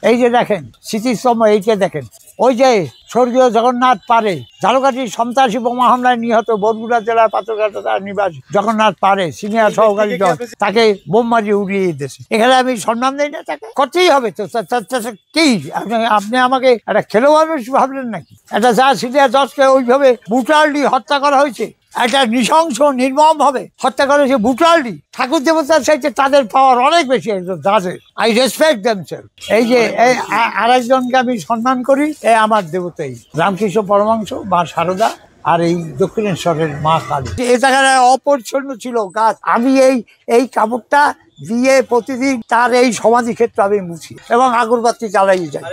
এই যে দেখেন স্মৃতিস্তম্ভ, এইটা দেখেন, ওই যে স্বর্গীয় জগন্নাথ পারে ঝালকাঠির সন্ত্রাসী বোমা হামলায় নিহত বরগুনা জেলার পাথরঘাটা তার নিবাসী জগন্নাথ পারে সিনিয়র সহকারী দল তাকে বোম মারিয়ে উড়িয়ে দিয়েছে। এখানে আমি সম্মান দিই না, তাকে করতেই হবে তো। কি আপনি আমাকে একটা খেলোয়াড় ভাবলেন নাকি? একটা যা সিনিয়র জজকে ওইভাবে ব্রুটালি হত্যা করা হয়েছে, একটা নৃশংস নির্মম ভাবে হত্যা করেছে ব্রুটালি। ঠাকুর দেবতার সাথে তাদের পাওয়ার অনেক বেশি একজন জাজের। I respect themself. এই যে আরেকজনকে আমি সম্মান করি, আমার দেবতাই রামকৃষ্ণ পরমহংস, মা শারদা, আর এই দক্ষিণেশ্বরের মা কালী। এ জায়গায় অপরিচ্ছন্ন ছিল গাছ। আমি এই কাপড়টা দিয়ে প্রতিদিন তার এই সমাধি ক্ষেত্র আমি মুছি এবং আগরবাতি জ্বালাই যাই,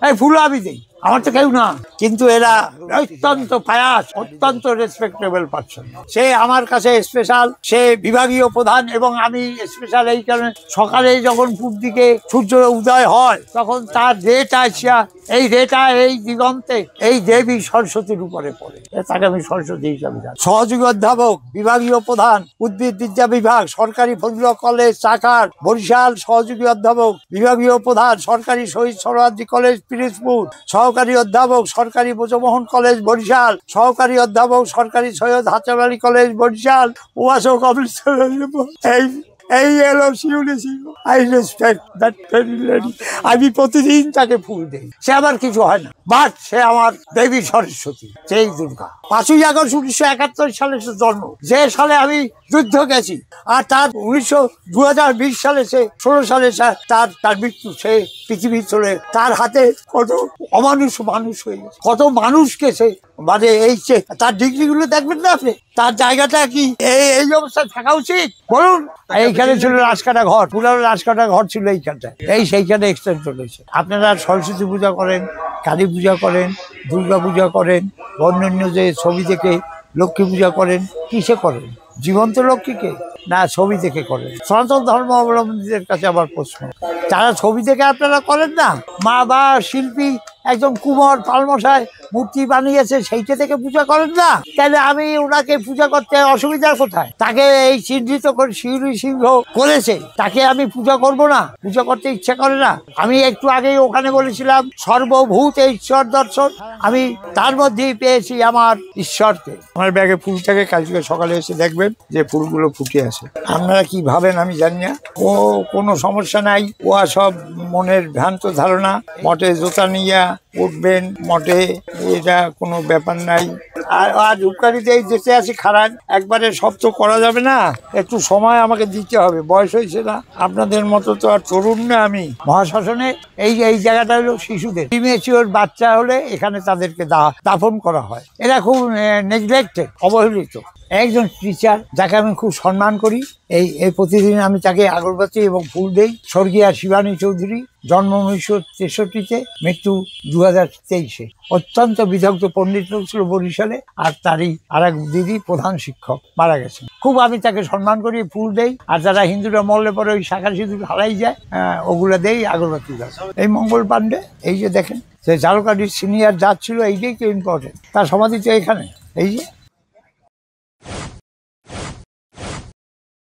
এই ফুলও আমি দিই। আমার তো কেউ না, কিন্তু এরা অত্যন্ত পায়াস, অত্যন্ত রেসপেক্টেবল পারসন। সে আমার কাছে স্পেশাল, সে বিভাগীয় প্রধান এবং আমি স্পেশাল এই কারণে সকালে যখন পূব দিকে সূর্য উদয় হয় তখন তার রেটা আসিয়া এই রেটা এই দিগন্তে এই দেবী সরস্বতীর উপরে পড়ে, তাকে আমি সরস্বতী হিসাবে জানি। সহযোগী অধ্যাপক, বিভাগীয় প্রধান, উদ্ভিদ বিদ্যা বিভাগ, সরকারি ফজলুল্লাহ কলেজ চাকার বরিশাল, সহযোগী অধ্যাপক, বিভাগীয় প্রধান, সরকারি শহীদ সোহরাওয়ার্দী কলেজ পিরোজপুর, সহকারী অধ্যাপক, সরকারি ব্রজমোহন কলেজ বরিশাল, সহকারী অধ্যাপক, সরকারি সৈয়দ হাসান আলী কলেজ বরিশাল, উপাসক এই এলো Shiuli Singha. I respect that very lady. আমি প্রতিদিন তাকে ফুল দিই। সে আমার কিছু হয় না, বাট সে আমার দেবী সরস্বতী, সেই দুর্গা। 5ই আগস্ট 1971 সালে সে জন্ম, যে সালে আমি যুদ্ধ গেছি। আর তার 2020 সালে সে 16 সালে তার মৃত্যু। সে পৃথিবী চলে, তার হাতে কত অমানুষ মানুষ হয়ে গেছে, কত মানুষকে সে মানে এই তার ডিগ্রিগুলো দেখবেন না আপনি, তার জায়গাটা কি এই অবস্থায় থাকা উচিত বলুন? এইখানে ছিল রাজকাটা ঘর, পুরানো রাজকাটা ঘর ছিল এইখানটা, সেইখানে এক্সটেন্ড চলেছে। আপনারা সরস্বতী পূজা করেন, কালী পূজা করেন, দুর্গা পূজা করেন, অন্যান্য যে ছবি থেকে লক্ষ্মী পূজা করেন, কিসে করেন? জীবন্ত লক্ষ্মীকে না ছবি থেকে করেন? সনাতন ধর্ম অবলম্বীদের কাছে আবার প্রশ্ন, যারা ছবি থেকে আপনারা করেন না, মা বা শিল্পী একজন কুমার পালমশাই মূর্তি বানিয়েছে সেইটা থেকে পূজা করেন না, তাহলে আমি ওনাকে পূজা করতে অসুবিধার কোথায়? তাকে এই চিহ্নিত করে শিউলি সিংহ করেছে, তাকে আমি পূজা করব না? পূজা করতে ইচ্ছা করে না? আমি একটু আগেই ওখানে বলেছিলাম সর্বভূত ঈশ্বর দর্শন, আমি তার মধ্যেই পেয়েছি আমার ঈশ্বরকে। আমার ব্যাগে ফুল থাকে, কালকে সকালে এসে দেখবেন যে ফুলগুলো ফুটে আছে। আপনারা কি ভাবেন আমি জানি না, ও কোনো সমস্যা নাই, ও সব মনের ভ্রান্ত ধারণা। মঠে জোতা নিয়ে উঠবেন, মঠে এটা কোনো ব্যাপার নাই। আর ধূপকাঠিতে যেতে আসি খারাপ, একবারে সব তো করা যাবে না, একটু সময় আমাকে দিতে হবে, বয়স হয়েছে না, আপনাদের মতো তো আর তরুণ না আমি। মহাশ্মশানে এই জায়গাটা হলো শিশুদের, প্রিমেচিওর বাচ্চা হলে এখানে তাদেরকে দাফন করা হয়। এরা খুব নেগলেক্টেড, অবহেলিত। একজন টিচার যাকে আমি খুব সম্মান করি, এই প্রতিদিন আমি তাকে আগরবাতি এবং ফুল দেই। স্বর্গীয় শিবানী চৌধুরী, জন্ম 1963-তে, মৃত্যু 2023-এ। অত্যন্ত বিদগ্ধ পণ্ডিত লোক ছিল বরিশালে, আর তারই আর এক দিদি প্রধান শিক্ষক মারা গেছেন। খুব আমি তাকে সম্মান করি, ফুল দেই। আর যারা হিন্দুরা মরলে পরে ওই শাখা সিঁদুর হারাই যায়, ওগুলা দেই, আগরবাতি দেয়। এই মঙ্গল পাণ্ডে, এই যে দেখেন, যে ঝালকাঠির সিনিয়র জাজ ছিল, এইটাই তো ইম্পর্টেন্ট। তার সমাধি তো এখানে, এই যে